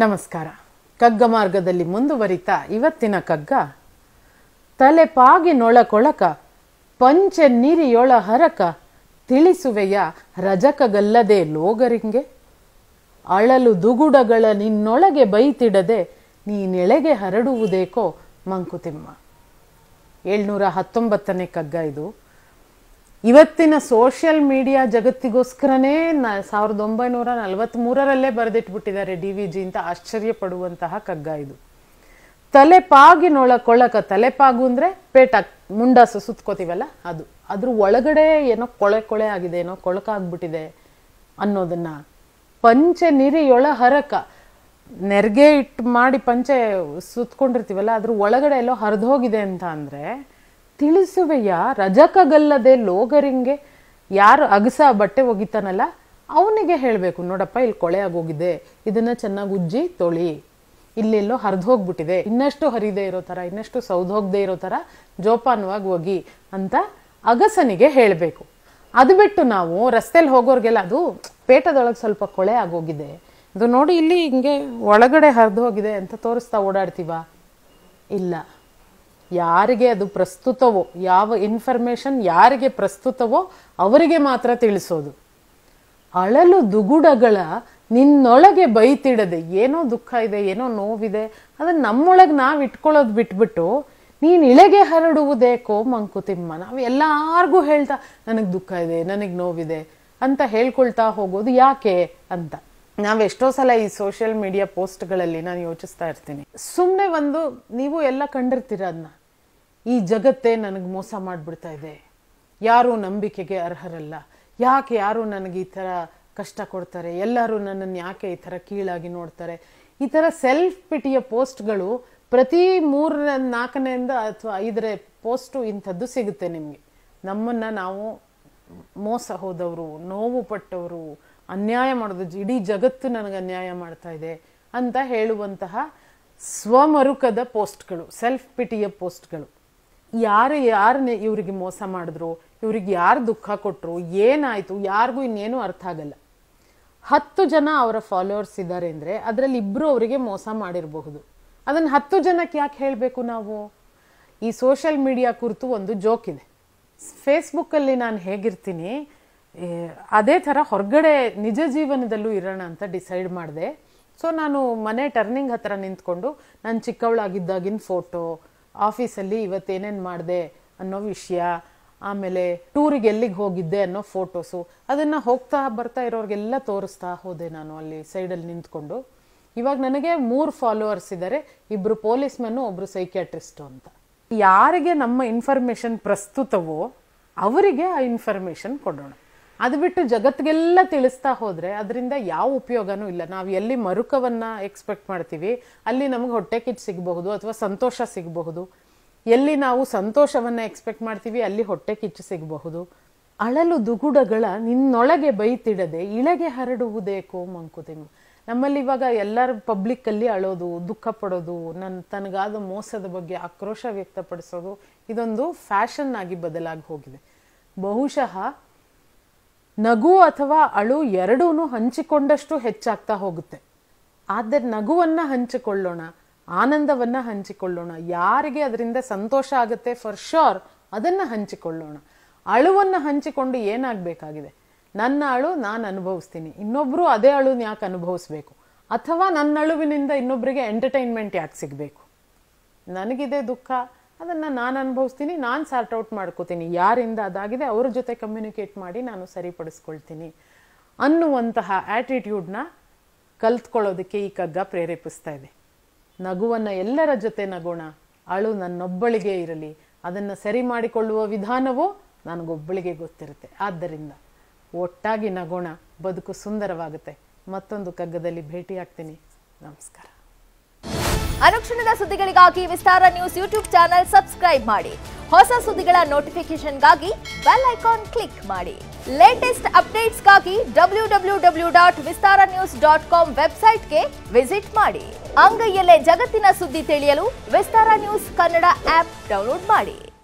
ನಮಸ್ಕಾರ. ಕಗ್ಗ ಮಾರ್ಗದಲ್ಲಿ ಮುಂದುವರಿತಾ ಇವತ್ತಿನ ಕಗ್ಗ ತಲೆ ಪಾಗಿನೊಳಕೊಳಕ ಪಂಚೆ ನೀರಿಯೊಳ ಹರಕ ತಿಳಿಸುವೆಯ ರಜಕಗಲ್ಲದೆ ಲೋಗರಿಂಗೆ ಅಳಲು ದುಗುಡಗಳ ನಿನ್ನೊಳಗೆ ಬೈತಿಡದೆ ನೀನೆಳೆಗೆ ಹರಡುವುದೇಕೋ ಮಂಕುತಿಮ್ಮ. 719ನೇ ಕಗ್ಗ ಇದು. ಇವತ್ತಿನ ಸೋಷಿಯಲ್ ಮೀಡಿಯಾ ಜಗತ್ತಿಗೋಸ್ಕರನೇ 1943ರಲ್ಲೇ ಬರೆದಿಟ್ಬಿಟ್ಟಿದ್ದಾರೆ DVG ಅಂತ ಆಶ್ಚರ್ಯ ಕಗ್ಗ ಇದು. ತಲೆಪಾಗಿನೊಳಕೊಳಕ, ತಲೆಪಾಗು ಅಂದ್ರೆ ಪೇಟ, ಮುಂಡಾಸು ಸುತ್ಕೋತೀವಲ್ಲ ಅದು, ಅದ್ರ ಒಳಗಡೆ ಏನೋ ಕೊಳೆ ಆಗಿದೆ, ಏನೋ ಕೊಳಕ ಆಗ್ಬಿಟ್ಟಿದೆ ಅನ್ನೋದನ್ನ, ಪಂಚೆ ನಿರಿಯೊಳ ಹರಕ, ನೆರ್ಗೆ ಇಟ್ಟು ಮಾಡಿ ಪಂಚೆ ಸುತ್ಕೊಂಡಿರ್ತೀವಲ್ಲ ಅದ್ರ ಒಳಗಡೆ ಎಲ್ಲೋ ಹರಿದೋಗಿದೆ ಅಂತ ಅಂದ್ರೆ ತಿಳಿಸುವೆಯ ರಜಕಗಲ್ಲದೆ ಲೋಗರಿಂಗೆ. ಯಾರು ಅಗಸ ಬಟ್ಟೆ ಒಗಿತಾನಲ್ಲ ಅವನಿಗೆ ಹೇಳ್ಬೇಕು, ನೋಡಪ್ಪ ಇಲ್ಲಿ ಕೊಳೆ ಆಗೋಗಿದೆ, ಇದನ್ನ ಚೆನ್ನಾಗಿ ಉಜ್ಜಿ ತೊಳಿ, ಇಲ್ಲೆಲ್ಲೋ ಹರಿದು ಹೋಗ್ಬಿಟ್ಟಿದೆ, ಇನ್ನಷ್ಟು ಹರಿದೇ ಇರೋ ತರ, ಇನ್ನಷ್ಟು ಸೌದೋಗದೆ ಇರೋ ತರ ಜೋಪಾನವಾಗಿ ಒಗಿ ಅಂತ ಅಗಸನಿಗೆ ಹೇಳ್ಬೇಕು. ಅದು ಬಿಟ್ಟು ನಾವು ರಸ್ತೆಯಲ್ಲಿ ಹೋಗೋರ್ಗೆಲ್ಲ ಅದು ಪೇಟದೊಳಗೆ ಸ್ವಲ್ಪ ಕೊಳೆ ಆಗೋಗಿದೆ, ಅದು ನೋಡಿ ಇಲ್ಲಿ ಹಿಂಗೆ ಒಳಗಡೆ ಹರಿದು ಹೋಗಿದೆ ಅಂತ ತೋರಿಸ್ತಾ ಓಡಾಡ್ತೀವ? ಇಲ್ಲ. ಯಾರಿಗೆ ಅದು ಪ್ರಸ್ತುತವೋ, ಯಾವ ಇನ್ಫಾರ್ಮೇಶನ್ ಯಾರಿಗೆ ಪ್ರಸ್ತುತವೋ ಅವರಿಗೆ ಮಾತ್ರ ತಿಳಿಸೋದು. ಅಳಲು ದುಗುಡಗಳ ನಿನ್ನೊಳಗೆ ಬೈತಿಡದೆ, ಏನೋ ದುಃಖ ಇದೆ, ಏನೋ ನೋವಿದೆ, ಅದನ್ನ ನಮ್ಮೊಳಗೆ ನಾವು ಇಟ್ಕೊಳ್ಳೋದು ಬಿಟ್ಬಿಟ್ಟು ನೀನ್ ಇಳೆಗೆ ಹರಡುವುದೇಕೋ ಮಂಕುತಿಮ್ಮ. ನಾವು ಎಲ್ಲಾರ್ಗೂ ಹೇಳ್ತಾ ನನಗ್ ದುಃಖ ಇದೆ, ನನಗ್ ನೋವಿದೆ ಅಂತ ಹೇಳ್ಕೊಳ್ತಾ ಹೋಗೋದು ಯಾಕೆ ಅಂತ ನಾವೆಷ್ಟೋ ಸಲ ಈ ಸೋಷಿಯಲ್ ಮೀಡಿಯಾ ಪೋಸ್ಟ್ಗಳಲ್ಲಿ ನಾನು ಯೋಚಿಸ್ತಾ ಇರ್ತೀನಿ. ಸುಮ್ಮನೆ ನೀವು ಎಲ್ಲ ಕಂಡಿರ್ತೀರ ಅದನ್ನ, ಈ ಜಗತ್ತೇ ನನಗೆ ಮೋಸ ಮಾಡ್ಬಿಡ್ತಾ ಇದೆ, ಯಾರು ನಂಬಿಕೆಗೆ ಅರ್ಹರಲ್ಲ, ಯಾಕೆ ಯಾರು ನನಗೆ ಈ ಥರ ಕಷ್ಟ ಕೊಡ್ತಾರೆ, ಎಲ್ಲರೂ ನನ್ನನ್ನು ಯಾಕೆ ಈ ಥರ ಕೀಳಾಗಿ ನೋಡ್ತಾರೆ, ಈ ಥರ ಸೆಲ್ಫ್ ಪಿಟಿಯ ಪೋಸ್ಟ್ಗಳು ಪ್ರತಿ 3-4ನೇಂದ ಅಥವಾ 5ನೇ ಪೋಸ್ಟು ಇಂಥದ್ದು ಸಿಗುತ್ತೆ ನಿಮಗೆ. ನಮ್ಮನ್ನ ನಾವು ಮೋಸ ಹೋದವರು, ನೋವು ಪಟ್ಟವರು, ಅನ್ಯಾಯ ಮಾಡೋದು, ಇಡೀ ಜಗತ್ತು ನನಗೆ ಅನ್ಯಾಯ ಮಾಡ್ತಾ ಇದೆ ಅಂತ ಹೇಳುವಂತಹ ಸ್ವಮರುಕದ ಪೋಸ್ಟ್ಗಳು, ಸೆಲ್ಫ್ ಪಿಟಿಯ ಪೋಸ್ಟ್ಗಳು. ಯಾರು ಇವ್ರಿಗೆ ಮೋಸ ಮಾಡಿದ್ರು, ಇವ್ರಿಗೆ ಯಾರು ದುಃಖ ಕೊಟ್ಟರು, ಏನಾಯ್ತು, ಯಾರಿಗೂ ಇನ್ನೇನು ಅರ್ಥ ಆಗಲ್ಲ. 10 ಜನ ಅವರ ಫಾಲೋವರ್ಸ್ ಇದ್ದಾರೆ ಅಂದ್ರೆ ಅದರಲ್ಲಿ 2 ಅವರಿಗೆ ಮೋಸ ಮಾಡಿರಬಹುದು. ಅದನ್ನ 10 ಜನಕ್ಕೆ ಯಾಕೆ ಹೇಳಬೇಕು ನಾವು? ಈ ಸೋಷಿಯಲ್ ಮೀಡಿಯಾ ಕುರಿತು ಒಂದು ಜೋಕ್ ಇದೆ. ಫೇಸ್ಬುಕ್ಕಲ್ಲಿ ನಾನು ಹೇಗಿರ್ತೀನಿ ಅದೇ ಥರ ಹೊರಗಡೆ ನಿಜ ಜೀವನದಲ್ಲೂ ಇರೋಣ ಅಂತ ಡಿಸೈಡ್ ಮಾಡಿದೆ. ಸೊ ನಾನು ಮನೆ ಟರ್ನಿಂಗ್ ಹತ್ರ ನಿಂತ್ಕೊಂಡು ನಾನು ಚಿಕ್ಕವಳಾಗಿದ್ದಾಗಿನ ಫೋಟೋ, ಆಫೀಸಲ್ಲಿ ಇವತ್ತೇನೇನು ಮಾಡಿದೆ ಅನ್ನೋ ವಿಷಯ, ಆಮೇಲೆ ಟೂರಿಗೆ ಎಲ್ಲಿಗೆ ಹೋಗಿದ್ದೆ ಅನ್ನೋ ಫೋಟೋಸು, ಅದನ್ನು ಹೋಗ್ತಾ ಬರ್ತಾ ಇರೋರಿಗೆಲ್ಲ ತೋರಿಸ್ತಾ ಹೋದೆ ನಾನು ಅಲ್ಲಿ ಸೈಡಲ್ಲಿ ನಿಂತ್ಕೊಂಡು. ಇವಾಗ ನನಗೆ 3 ಫಾಲೋವರ್ಸ್ ಇದ್ದಾರೆ, 2 ಪೊಲೀಸ್ ಮೆನ್ನು, 1 ಸೈಕ್ಯಾಟ್ರಿಸ್ಟು ಅಂತ. ಯಾರಿಗೆ ನಮ್ಮ ಇನ್ಫಾರ್ಮೇಶನ್ ಪ್ರಸ್ತುತವೋ ಅವರಿಗೆ ಆ ಇನ್ಫಾರ್ಮೇಶನ್ ಕೊಡೋಣ. ಅದು ಬಿಟ್ಟು ಜಗತ್ತಿಗೆಲ್ಲ ತಿಳಿಸ್ತಾ ಹೋದ್ರೆ ಅದರಿಂದ ಯಾವ ಉಪಯೋಗನೂ ಇಲ್ಲ. ನಾವು ಎಲ್ಲಿ ಮರುಕವನ್ನ ಎಕ್ಸ್ಪೆಕ್ಟ್ ಮಾಡ್ತೀವಿ ಅಲ್ಲಿ ನಮಗೆ ಹೊಟ್ಟೆ ಕಿಚ್ಚು ಸಿಗಬಹುದು ಅಥವಾ ಸಂತೋಷ ಸಿಗಬಹುದು. ಎಲ್ಲಿ ನಾವು ಸಂತೋಷವನ್ನ ಎಕ್ಸ್ಪೆಕ್ಟ್ ಮಾಡ್ತೀವಿ ಅಲ್ಲಿ ಹೊಟ್ಟೆ ಕಿಚ್ಚು ಸಿಗಬಹುದು. ಅಳಲು ದುಗುಡಗಳ ನಿನ್ನೊಳಗೆ ಬೈತಿಡದೆ ಇಳೆಗೆ ಹರಡುವುದೇಕೋ ಮಂಕುತಿಮ್ಮ. ನಮ್ಮಲ್ಲಿ ಇವಾಗ ಎಲ್ಲರ ಪಬ್ಲಿಕ್ ಅಲ್ಲಿ ಅಳೋದು, ದುಃಖ ಪಡೋದು, ತನಗಾದ ಮೋಸದ ಬಗ್ಗೆ ಆಕ್ರೋಶ ವ್ಯಕ್ತಪಡಿಸೋದು ಇದೊಂದು ಫ್ಯಾಷನ್ ಆಗಿ ಬದಲಾಗಿ ಹೋಗಿದೆ. ಬಹುಶಃ ನಗು ಅಥವಾ ಅಳು ಎರಡೂ ಹಂಚಿಕೊಂಡಷ್ಟು ಹೆಚ್ಚಾಗ್ತಾ ಹೋಗುತ್ತೆ. ಆದರೆ ನಗುವನ್ನ ಹಂಚಿಕೊಳ್ಳೋಣ, ಆನಂದವನ್ನ ಹಂಚಿಕೊಳ್ಳೋಣ, ಯಾರಿಗೆ ಅದರಿಂದ ಸಂತೋಷ ಆಗುತ್ತೆ ಫಾರ್ ಶೋರ್ ಅದನ್ನ ಹಂಚಿಕೊಳ್ಳೋಣ. ಅಳುವನ್ನ ಹಂಚಿಕೊಂಡು ಏನಾಗಬೇಕಾಗಿದೆ? ನನ್ನ ಅಳು ನಾನು ಅನುಭವಿಸ್ತೀನಿ, ಇನ್ನೊಬ್ರು ಅದೇ ಅಳುನ ಯಾಕೆ ಅನುಭವಿಸ್ಬೇಕು? ಅಥವಾ ನನ್ನ ಅಳುವಿನಿಂದ ಇನ್ನೊಬ್ರಿಗೆ ಎಂಟರ್ಟೈನ್ಮೆಂಟ್ ಯಾಕೆ ಸಿಗಬೇಕು? ನನಗಿದೆ ದುಃಖ, ಅದನ್ನ ನಾನು ಅನುಭವಿಸ್ತೀನಿ, ನಾನು ಸಾರ್ಟ್ ಔಟ್ ಮಾಡ್ಕೋತೀನಿ, ಯಾರಿಂದ ಅದಾಗಿದೆ ಅವ್ರ ಜೊತೆ ಕಮ್ಯುನಿಕೇಟ್ ಮಾಡಿ ನಾನು ಸರಿಪಡಿಸ್ಕೊಳ್ತೀನಿ ಅನ್ನುವಂತಹ ಆಟಿಟ್ಯೂಡ್ನ ಕಲ್ತ್ಕೊಳ್ಳೋದಕ್ಕೆ ಈ ಕಗ್ಗ ಪ್ರೇರೇಪಿಸ್ತಾ ಇದೆ. ನಗುವನ್ನ ಎಲ್ಲರ ಜೊತೆ ನಗೋಣ, ಅಳು ನನ್ನೊಬ್ಬಳಿಗೆ ಇರಲಿ, ಅದನ್ನ ಸರಿ ಮಾಡಿಕೊಳ್ಳುವ ವಿಧಾನವೂ ನನಗೊಬ್ಬಳಿಗೆ ಗೊತ್ತಿರುತ್ತೆ. ಆದ್ದರಿಂದ ಒಟ್ಟಾಗಿ ನಗೋಣ, ಬದುಕು ಸುಂದರವಾಗುತ್ತೆ. ಮತ್ತೊಂದು ಕಗ್ಗದಲ್ಲಿ ಭೇಟಿಯಾಗ್ತೀನಿ. ನಮಸ್ಕಾರ. ಅನುಕ್ಷಣದ ಸುದ್ದಿಗಳಿಗಾಗಿ ವಿಸ್ತಾರ ನ್ಯೂಸ್ ಯೂಟ್ಯೂಬ್ ಚಾನೆಲ್ ಸಬ್ಸ್ಕ್ರೈಬ್ ಮಾಡಿ. ಹೊಸ ಸುದ್ದಿಗಳ ನೋಟಿಫಿಕೇಶನ್ಗಾಗಿ ಬೆಲ್ ಐಕಾನ್ ಕ್ಲಿಕ್ ಮಾಡಿ. ಲೇಟೆಸ್ಟ್ ಅಪ್ಡೇಟ್ಸ್ಗಾಗಿ www.vistaranews.com ವೆಬ್ಸೈಟ್ಗೆ ವಿಸಿಟ್ ಮಾಡಿ. ಅಂಗೈಯಲ್ಲೇ ಜಗತ್ತಿನ ಸುದ್ದಿ ತಿಳಿಯಲು ವಿಸ್ತಾರ ನ್ಯೂಸ್ ಕನ್ನಡ ಆಪ್ ಡೌನ್ಲೋಡ್ ಮಾಡಿ.